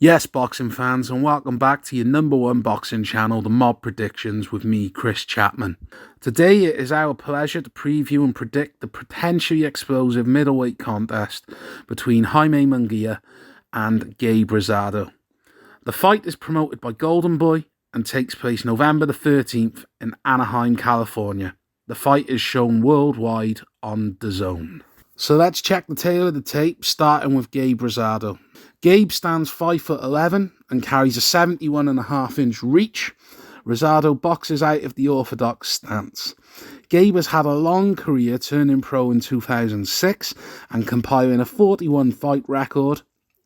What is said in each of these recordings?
Yes, boxing fans, and welcome back to your number one boxing channel, The Mob Predictions, with me, Chris Chapman. Today it is our pleasure to preview and predict the potentially explosive middleweight contest between Jaime Munguia and Gabriel Rosado. The fight is promoted by Golden Boy and takes place November the 13th in Anaheim, California. The fight is shown worldwide on DAZN. So let's check the tail of the tape, starting with Gabriel Rosado. Gabe stands 5'11" and carries a 71.5-inch reach. Rosado boxes out of the orthodox stance. Gabe has had a long career, turning pro in 2006 and compiling a 41-fight record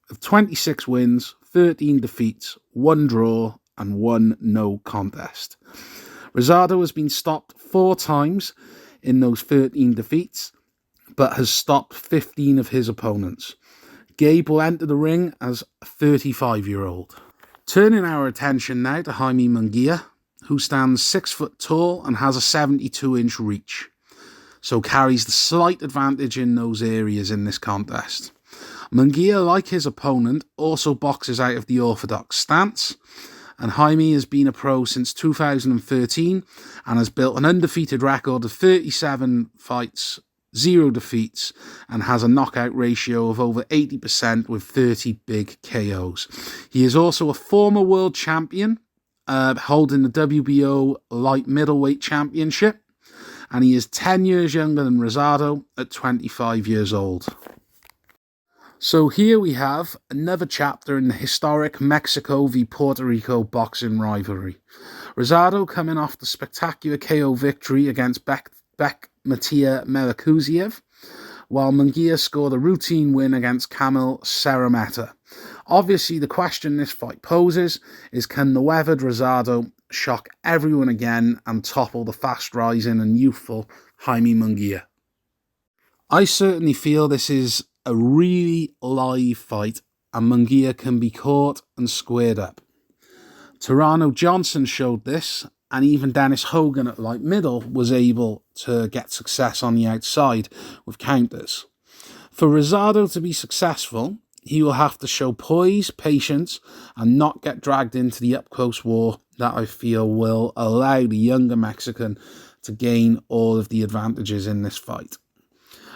of 26 wins, 13 defeats, 1 draw and 1 no contest. Rosado has been stopped 4 times in those 13 defeats, but has stopped 15 of his opponents. Gabe will enter the ring as a 35-year-old. Turning our attention now to Jaime Munguia, who stands 6 foot tall and has a 72-inch reach, so carries the slight advantage in those areas in this contest. Munguia, like his opponent, also boxes out of the orthodox stance, and Jaime has been a pro since 2013 and has built an undefeated record of 37 fights, 0 defeats, and has a knockout ratio of over 80% with 30 big KOs. He is also a former world champion, holding the WBO light middleweight championship, and he is 10 years younger than Rosado at 25 years old. So here we have another chapter in the historic Mexico v Puerto Rico boxing rivalry. Rosado coming off the spectacular KO victory against Matia Melakuziev, while Munguia scored a routine win against Kamil Serrameta. Obviously, the question this fight poses is, can the weathered Rosado shock everyone again and topple the fast-rising and youthful Jaime Munguia? I certainly feel this is a really live fight, and Munguia can be caught and squared up. Tarano Johnson showed this, and even Dennis Hogan at light middle was able to get success on the outside with counters. For Rosado to be successful, he will have to show poise, patience, and not get dragged into the up-close war that I feel will allow the younger Mexican to gain all of the advantages in this fight.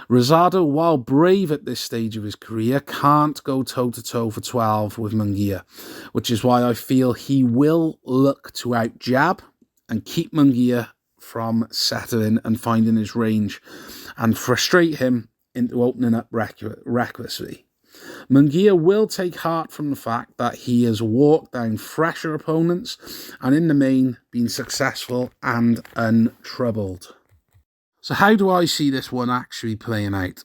Rosado, while brave at this stage of his career, can't go toe-to-toe for 12 with Munguia, which is why I feel he will look to out-jab and keep Munguia from settling and finding his range and frustrate him into opening up recklessly. Munguia will take heart from the fact that he has walked down fresher opponents and in the main been successful and untroubled. So how do I see this one actually playing out?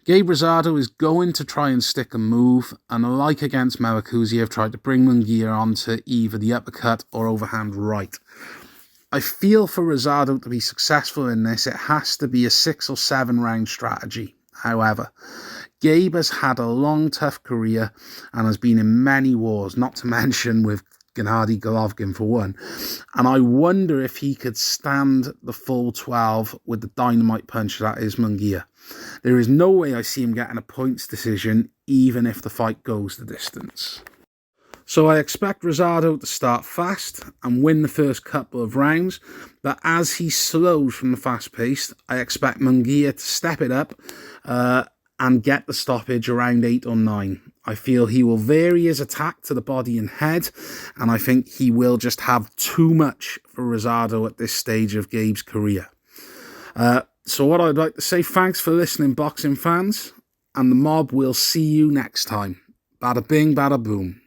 Gabe Rosado is going to try and stick and move, and like against Melakuziev, tried to bring Munguia onto either the uppercut or overhand right. I feel for Rosado to be successful in this, it has to be a 6 or 7 round strategy. However, Gabe has had a long, tough career and has been in many wars, not to mention with Gennady Golovkin for one, and I wonder if he could stand the full 12 with the dynamite punch that is Munguia. There is no way I see him getting a points decision, even if the fight goes the distance. So I expect Rosado to start fast and win the first couple of rounds, but as he slows from the fast pace, I expect Munguia to step it up and get the stoppage around 8 or 9. I feel he will vary his attack to the body and head, and I think he will just have too much for Rosado at this stage of Gabe's career. So what I'd like to say, thanks for listening, boxing fans, and the mob will see you next time. Bada bing, bada boom.